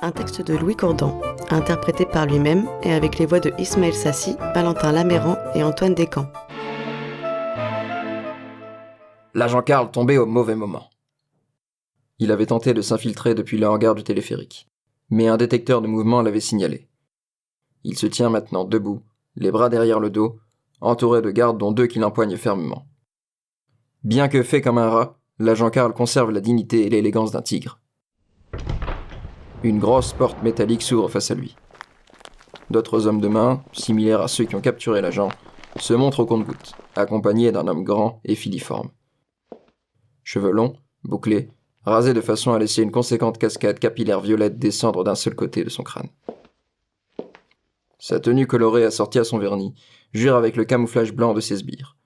un texte de Louis Courdan, interprété par lui-même et avec les voix de Ismaël Sassi, Valentin Laméran et Antoine Descamps. L'agent Karl tombait au mauvais moment. Il avait tenté de s'infiltrer depuis le hangar du téléphérique, mais un détecteur de mouvement l'avait signalé. Il se tient maintenant debout, les bras derrière le dos, entouré de gardes dont 2 qui l'empoignent fermement. Bien que fait comme un rat, l'agent Karl conserve la dignité et l'élégance d'un tigre. Une grosse porte métallique s'ouvre face à lui. D'autres hommes de main, similaires à ceux qui ont capturé l'agent, se montrent au compte-gouttes, accompagnés d'un homme grand et filiforme. Cheveux longs, bouclés, rasés de façon à laisser une conséquente cascade capillaire violette descendre d'un seul côté de son crâne. Sa tenue colorée assortie à son vernis jure avec le camouflage blanc de ses sbires,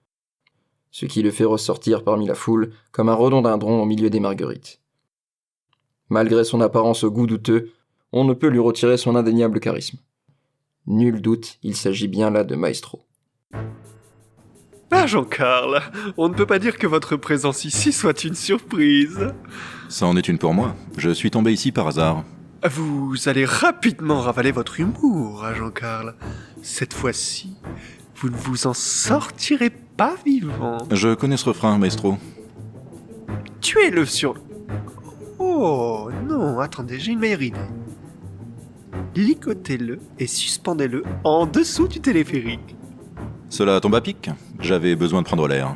ce qui le fait ressortir parmi la foule comme un rhododendron au milieu des marguerites. Malgré son apparence au goût douteux, on ne peut lui retirer son indéniable charisme. Nul doute, il s'agit bien là de Maestro. Agent Karl, on ne peut pas dire que votre présence ici soit une surprise. Ça en est une pour moi. Je suis tombé ici par hasard. Vous allez rapidement ravaler votre humour, Agent Karl. Cette fois-ci, vous ne vous en sortirez pas vivant. Je connais ce refrain, Maestro. Tuez-le sur... Oh, non, attendez, j'ai une meilleure idée. Licotez-le et suspendez-le en dessous du téléphérique. Cela tombe à pic. J'avais besoin de prendre l'air.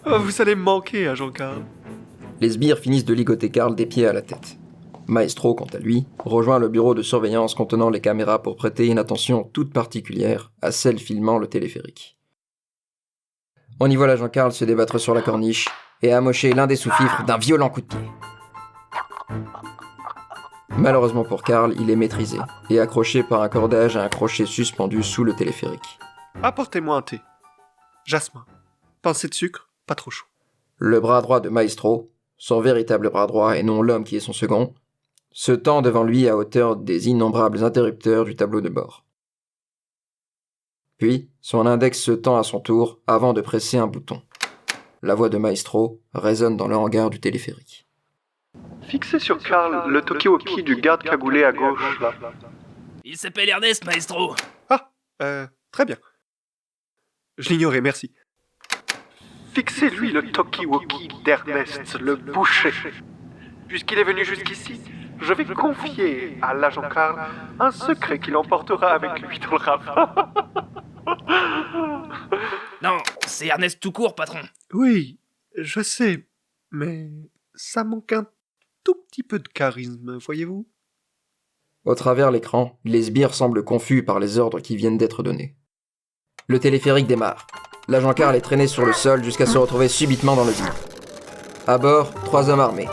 Vous allez me manquer, Agent Karl. Les sbires finissent de ligoter Karl des pieds à la tête. Maestro, quant à lui, rejoint le bureau de surveillance contenant les caméras pour prêter une attention toute particulière à celle filmant le téléphérique. On y voit l'agent Karl se débattre sur la corniche et amocher l'un des sous-fifres d'un violent coup de pied. Malheureusement pour Karl, il est maîtrisé et accroché par un cordage à un crochet suspendu sous le téléphérique. Apportez-moi un thé. Jasmin. Pincée de sucre, pas trop chaud. Le bras droit de Maestro, son véritable bras droit et non l'homme qui est son second, se tend devant lui à hauteur des innombrables interrupteurs du tableau de bord. Puis, son index se tend à son tour avant de presser un bouton. La voix de Maestro résonne dans le hangar du téléphérique. Fixez sur Karl le talkie-walkie du garde cagoulé à gauche, là. Il s'appelle Ernest, Maestro. Très bien. Je l'ignorais, merci. Fixez-lui le talkie-walkie d'Ernest, le boucher. Puisqu'il est venu jusqu'ici, je vais confier à l'agent Karl un secret qu'il emportera avec lui dans le ravin. Non, c'est Ernest tout court, patron. Oui, je sais, mais ça manque un tout petit peu de charisme, voyez-vous. Au travers l'écran, les sbires semblent confus par les ordres qui viennent d'être donnés. Le téléphérique démarre. L'agent Karl est traîné sur le sol jusqu'à se retrouver subitement dans le vide. À bord, 3 hommes armés.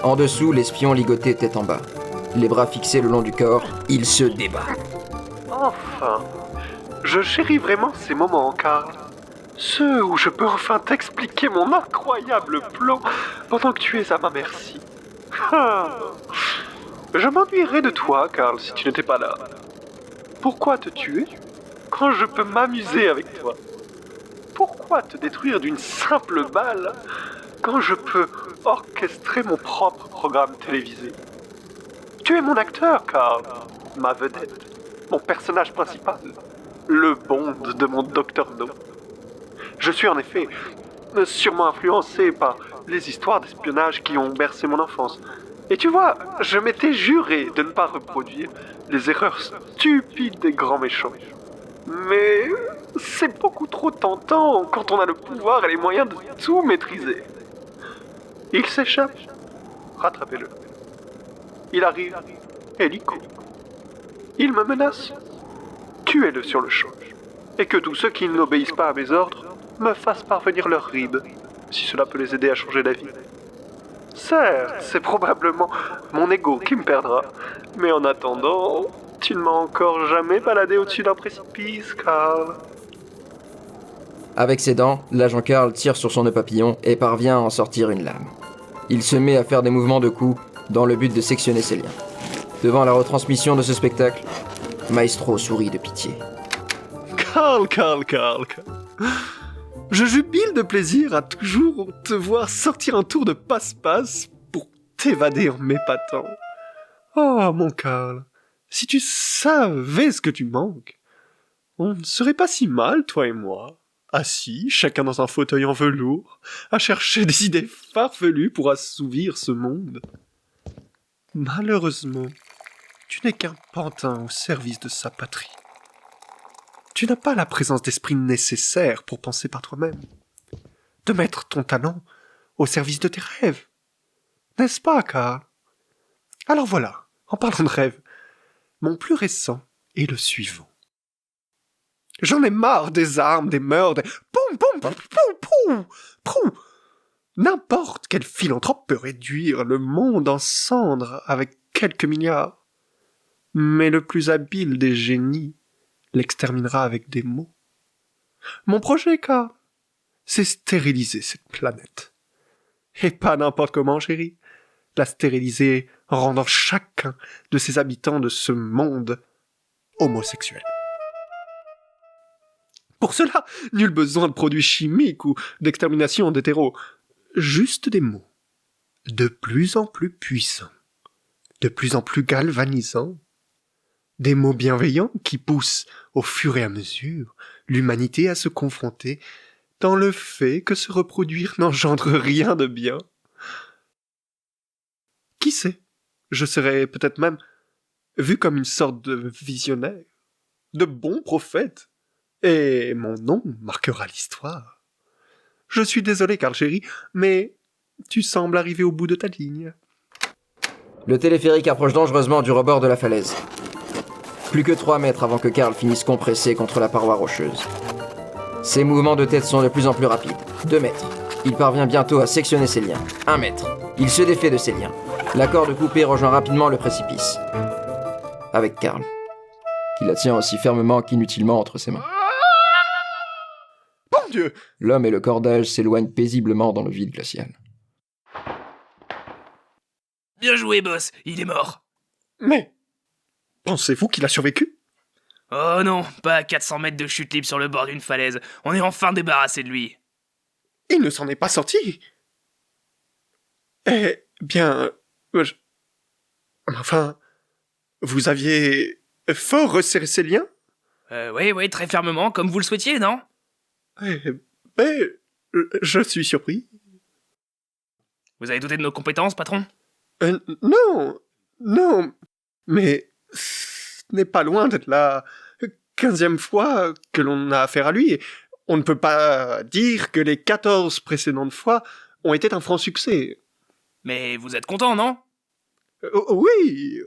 En dessous, l'espion ligoté tête en bas. Les bras fixés le long du corps, il se débat. Enfin, je chéris vraiment ces moments, Karl. Ceux où je peux enfin t'expliquer mon incroyable plan pendant que tu es à ma merci. Je m'ennuierais de toi, Karl, si tu n'étais pas là. Pourquoi te tuer quand je peux m'amuser avec toi? Pourquoi te détruire d'une simple balle quand je peux orchestrer mon propre programme télévisé? Tu es mon acteur, Karl, ma vedette, mon personnage principal, le Bond de mon Dr No. Je suis en effet sûrement influencé par les histoires d'espionnage qui ont bercé mon enfance. Et tu vois, je m'étais juré de ne pas reproduire les erreurs stupides des grands méchants. Mais c'est beaucoup trop tentant quand on a le pouvoir et les moyens de tout maîtriser. Il s'échappe, rattrapez-le. Il arrive, hélico. Il me menace, tuez-le sur le champ. Et que tous ceux qui n'obéissent pas à mes ordres me fassent parvenir leurs rides, si cela peut les aider à changer d'avis. Certes, c'est probablement mon ego qui me perdra, mais en attendant, tu ne m'as encore jamais baladé au-dessus d'un précipice, Karl. Avec ses dents, l'agent Karl tire sur son nœud papillon et parvient à en sortir une lame. Il se met à faire des mouvements de coups dans le but de sectionner ses liens. Devant la retransmission de ce spectacle, Maestro sourit de pitié. Karl. Je jubile de plaisir à toujours te voir sortir un tour de passe-passe pour t'évader en m'épatant. Oh, mon Karl, si tu savais ce que tu manques, on ne serait pas si mal, toi et moi, assis, chacun dans un fauteuil en velours, à chercher des idées farfelues pour assouvir ce monde. Malheureusement, tu n'es qu'un pantin au service de sa patrie. Tu n'as pas la présence d'esprit nécessaire pour penser par toi-même, de mettre ton talent au service de tes rêves. N'est-ce pas, Karl? Alors voilà, en parlant de rêves, mon plus récent est le suivant. J'en ai marre des armes, des meurtres, des... Poum, poum, poum, poum, poum, poum. N'importe quel philanthrope peut réduire le monde en cendres avec quelques milliards. Mais le plus habile des génies l'exterminera avec des mots. Mon projet, Karl, c'est stériliser cette planète. Et pas n'importe comment, chérie. La stériliser en rendant chacun de ses habitants de ce monde homosexuel. Pour cela, nul besoin de produits chimiques ou d'extermination d'hétéros. Juste des mots, de plus en plus puissants, de plus en plus galvanisants, des mots bienveillants qui poussent, au fur et à mesure, l'humanité à se confronter dans le fait que se reproduire n'engendre rien de bien. Qui sait, je serais peut-être même vu comme une sorte de visionnaire, de bon prophète, et mon nom marquera l'histoire. Je suis désolé, Karl chéri, mais tu sembles arriver au bout de ta ligne. Le téléphérique approche dangereusement du rebord de la falaise. Plus que 3 mètres avant que Karl finisse compressé contre la paroi rocheuse. Ses mouvements de tête sont de plus en plus rapides. 2 mètres. Il parvient bientôt à sectionner ses liens. 1 mètre. Il se défait de ses liens. La corde coupée rejoint rapidement le précipice. Avec Karl, qui la tient aussi fermement qu'inutilement entre ses mains. Bon Dieu! L'homme et le cordage s'éloignent paisiblement dans le vide glacial. Bien joué, boss, il est mort. Mais pensez-vous qu'il a survécu? Oh non, pas à 400 mètres de chute libre sur le bord d'une falaise. On est enfin débarrassé de lui. Il ne s'en est pas sorti. Eh bien, enfin, vous aviez fort resserré ses liens? Oui, très fermement, comme vous le souhaitiez, non? Ben, je suis surpris. Vous avez douté de nos compétences, patron? Non, mais ce n'est pas loin d'être la 15e fois que l'on a affaire à lui. On ne peut pas dire que les 14 précédentes fois ont été un franc succès. Mais vous êtes content, non? Oui.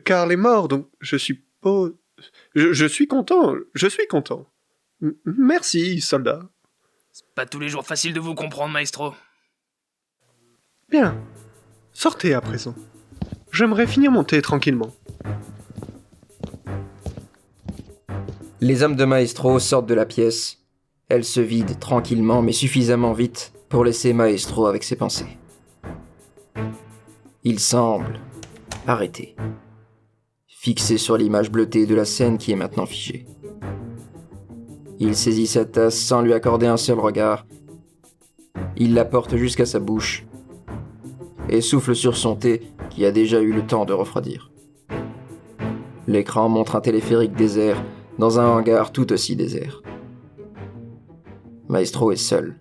Karl est mort, donc je suppose... Je suis content. Merci, soldat. C'est pas tous les jours facile de vous comprendre, maestro. Bien. Sortez à présent. J'aimerais finir mon thé tranquillement. Les hommes de Maestro sortent de la pièce. Elle se vide tranquillement mais suffisamment vite pour laisser Maestro avec ses pensées. Il semble arrêté, fixé sur l'image bleutée de la scène qui est maintenant figée. Il saisit sa tasse sans lui accorder un seul regard. Il la porte jusqu'à sa bouche et souffle sur son thé qui a déjà eu le temps de refroidir. L'écran montre un téléphérique désert dans un hangar tout aussi désert. Maestro est seul,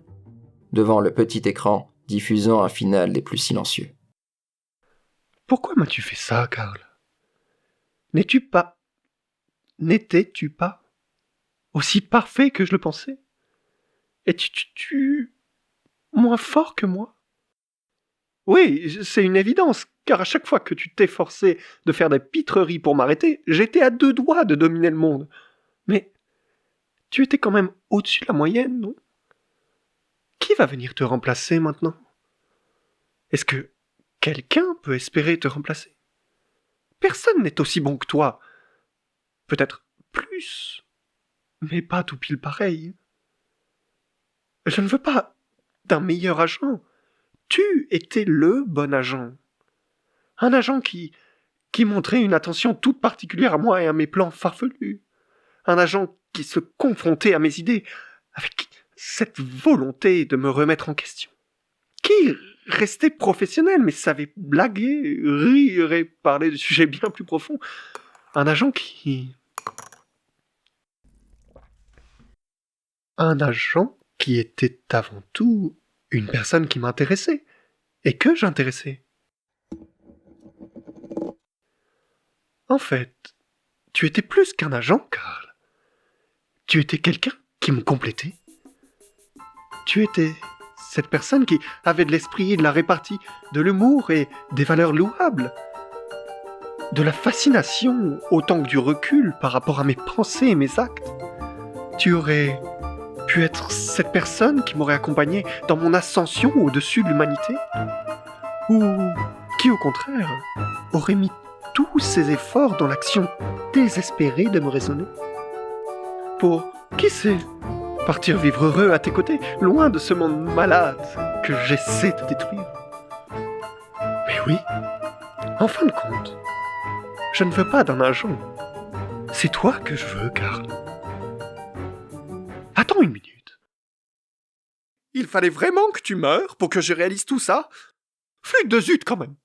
devant le petit écran diffusant un final des plus silencieux. Pourquoi m'as-tu fait ça, Karl? N'étais-tu pas aussi parfait que je le pensais? Es-tu moins fort que moi? Oui, c'est une évidence, car à chaque fois que tu t'efforçais de faire des pitreries pour m'arrêter, j'étais à 2 doigts de dominer le monde. Mais tu étais quand même au-dessus de la moyenne, non? Qui va venir te remplacer maintenant? Est-ce que quelqu'un peut espérer te remplacer? Personne n'est aussi bon que toi. Peut-être plus, mais pas tout pile pareil. Je ne veux pas d'un meilleur agent. Tu étais le bon agent. Un agent qui montrait une attention toute particulière à moi et à mes plans farfelus. Un agent qui se confrontait à mes idées avec cette volonté de me remettre en question. Qui rester professionnel, mais savais blaguer, rire et parler de sujets bien plus profonds. Un agent qui... Un agent qui était avant tout une personne qui m'intéressait, et que j'intéressais. En fait, tu étais plus qu'un agent, Karl. Tu étais quelqu'un qui me complétait. Tu étais cette personne qui avait de l'esprit et de la répartie, de l'humour et des valeurs louables. De la fascination autant que du recul par rapport à mes pensées et mes actes. Tu aurais pu être cette personne qui m'aurait accompagné dans mon ascension au-dessus de l'humanité. Ou qui, au contraire, aurait mis tous ses efforts dans l'action désespérée de me raisonner. Pour, qui sait, partir vivre heureux à tes côtés, loin de ce monde malade que j'essaie de détruire. Mais oui, en fin de compte, je ne veux pas d'un agent. C'est toi que je veux, Karl. Attends une minute. Il fallait vraiment que tu meures pour que je réalise tout ça ? Flûte de zut, quand même.